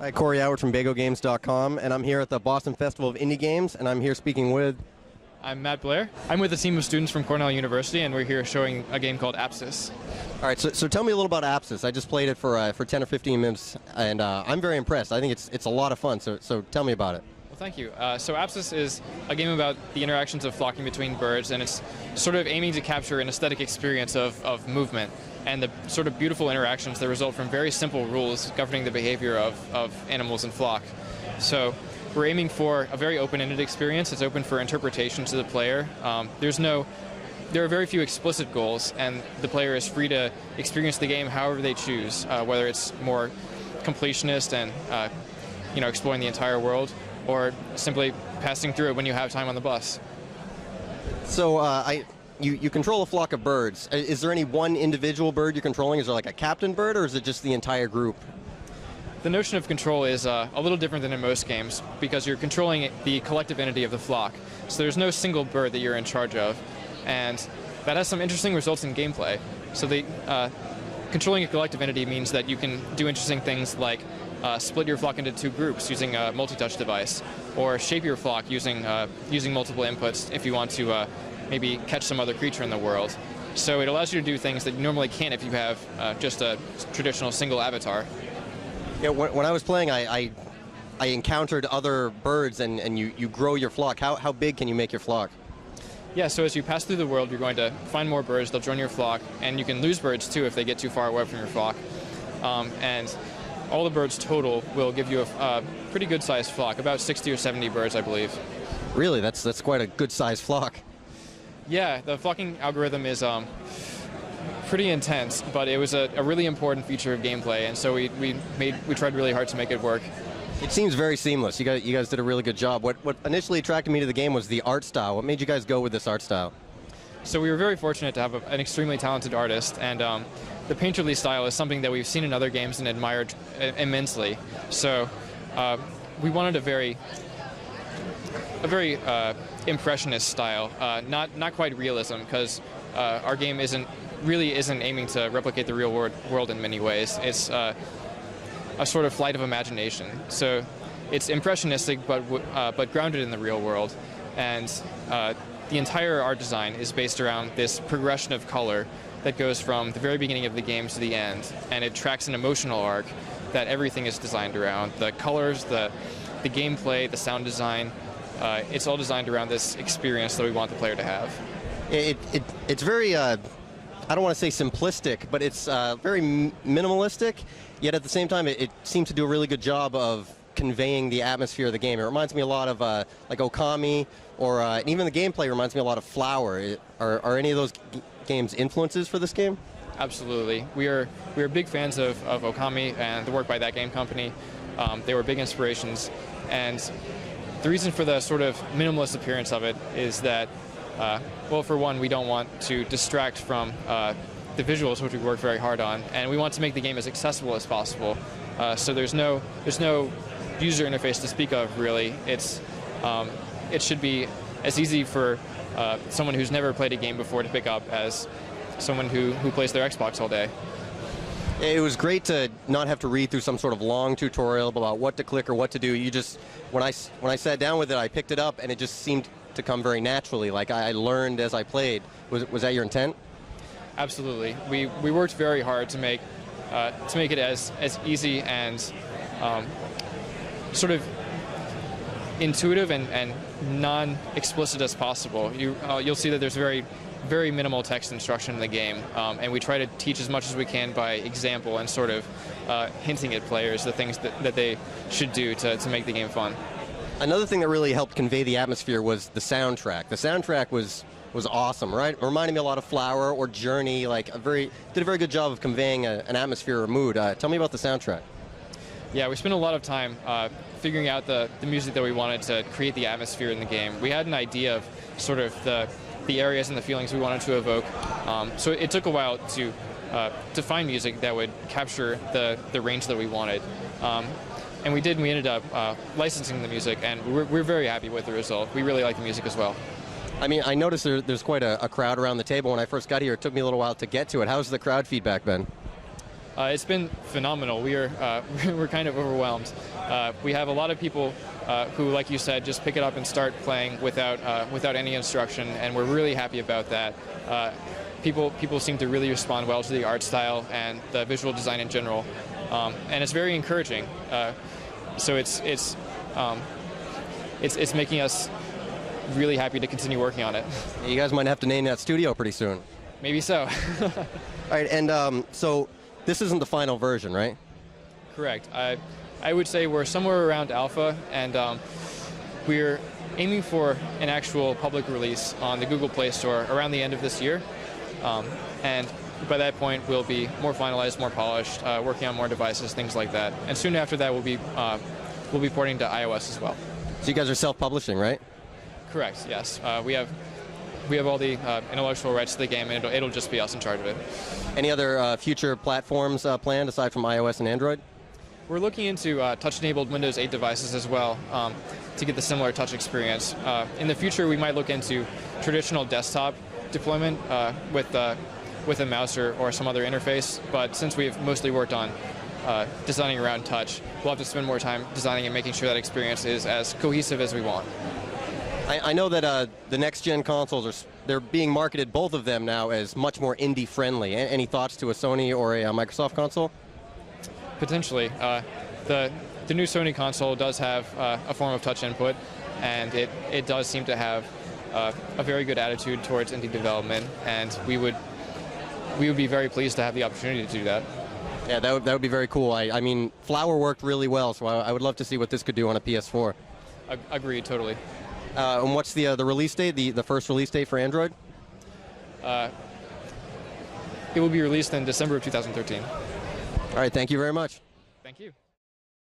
Hi, Corey Atwood from Bagogames.com, and I'm here at the Boston Festival of Indie Games, and I'm here speaking with... I'm Matt Blair. I'm with a team of students from Cornell University, and we're here showing a game called Apsis. All right, so tell me a little about Apsis. I just played it for 10 or 15 minutes, and I'm very impressed. I think it's a lot of fun, so tell me about it. Well, thank you. So Apsis is a game about the interactions of flocking between birds, and it's sort of aiming to capture an aesthetic experience of movement and the sort of beautiful interactions that result from very simple rules governing the behavior of animals in flock. So we're aiming for a very open-ended experience. It's open for interpretation to the player. There are very few explicit goals, and the player is free to experience the game however they choose, whether it's more completionist and exploring the entire world, or simply passing through it when you have time on the bus. So you control a flock of birds. Is there any one individual bird you're controlling? Is there like a captain bird, or is it just the entire group? The notion of control is a little different than in most games, because you're controlling the collective entity of the flock. So there's no single bird that you're in charge of, and that has some interesting results in gameplay. So controlling a collective entity means that you can do interesting things like split your flock into two groups using a multi-touch device, or shape your flock using multiple inputs if you want to maybe catch some other creature in the world. So it allows you to do things that you normally can't if you have just a traditional single avatar. Yeah, when I was playing, I encountered other birds, and you grow your flock. How big can you make your flock? Yeah, so as you pass through the world, you're going to find more birds, they'll join your flock, and you can lose birds too if they get too far away from your flock. And all the birds total will give you a pretty good sized flock, about 60 or 70 birds, I believe. Really? That's quite a good sized flock. Yeah, the flocking algorithm is pretty intense, but it was a really important feature of gameplay, and so we tried really hard to make it work. It seems very seamless. You guys did a really good job. What initially attracted me to the game was the art style. What made you guys go with this art style? So we were very fortunate to have an extremely talented artist, and the painterly style is something that we've seen in other games and admired immensely. So we wanted a very impressionist style, not quite realism, because our game really isn't aiming to replicate the real world in many ways. It's a sort of flight of imagination. So it's impressionistic, but grounded in the real world, and the entire art design is based around this progression of color that goes from the very beginning of the game to the end, and it tracks an emotional arc that everything is designed around. The colors, the gameplay, the sound design, it's all designed around this experience that we want the player to have. It's very, I don't want to say simplistic, but it's very minimalistic, yet at the same time it seems to do a really good job of conveying the atmosphere of the game. It reminds me a lot of like Okami, or and even the gameplay reminds me a lot of Flower. Are any of those games influences for this game? Absolutely. We are big fans of Okami and the work by that game company. They were big inspirations, and the reason for the sort of minimalist appearance of it is that, well, for one, we don't want to distract from the visuals, which we worked very hard on, and we want to make the game as accessible as possible. So there's no user interface to speak of, really. It should be as easy for someone who's never played a game before to pick up as someone who plays their Xbox all day. It was great to not have to read through some sort of long tutorial about what to click or what to do. You just, when I sat down with it, I picked it up, and it just seemed to come very naturally. Like I learned as I played. Was that your intent? Absolutely. We worked very hard to make it as easy and sort of intuitive and non-explicit as possible. You'll see that there's very minimal text instruction in the game, and we try to teach as much as we can by example and sort of hinting at players the things that they should do to make the game fun. Another thing that really helped convey the atmosphere was the soundtrack. The soundtrack was awesome, right? It reminded me a lot of Flower or Journey. Like did a very good job of conveying an atmosphere or mood. Tell me about the soundtrack. Yeah, we spent a lot of time figuring out the music that we wanted to create the atmosphere in the game. We had an idea of sort of the areas and the feelings we wanted to evoke. So it took a while to find music that would capture the range that we wanted. And we did, and we ended up licensing the music, and we're very happy with the result. We really like the music as well. I mean, I noticed there's quite a crowd around the table. When I first got here, it took me a little while to get to it. How's the crowd feedback been? It's been phenomenal. We're kind of overwhelmed. We have a lot of people who, like you said, just pick it up and start playing without any instruction, and we're really happy about that. People seem to really respond well to the art style and the visual design in general, and it's very encouraging. So it's making us really happy to continue working on it. You guys might have to name that studio pretty soon. Maybe so. All right, and so this isn't the final version, right? Correct. I would say we're somewhere around alpha, and we're aiming for an actual public release on the Google Play Store around the end of this year. And by that point, we'll be more finalized, more polished, working on more devices, things like that. And soon after that, we'll be porting to iOS as well. So you guys are self-publishing, right? Correct. Yes. We have all the intellectual rights to the game, and it'll just be us in charge of it. Any other future platforms planned aside from iOS and Android? We're looking into touch-enabled Windows 8 devices as well to get the similar touch experience. In the future, we might look into traditional desktop deployment with a mouse or some other interface. But since we've mostly worked on designing around touch, we'll have to spend more time designing and making sure that experience is as cohesive as we want. I know that the next-gen consoles they're being marketed, both of them now, as much more indie-friendly. Any thoughts to a Sony or a Microsoft console? Potentially. The new Sony console does have a form of touch input, and it does seem to have a very good attitude towards indie development, and we would be very pleased to have the opportunity to do that. Yeah, that would be very cool. I mean, Flower worked really well, so I would love to see what this could do on a PS4. Agreed, totally. And what's the release date, the first release date for Android? It will be released in December of 2013. All right, thank you very much. Thank you.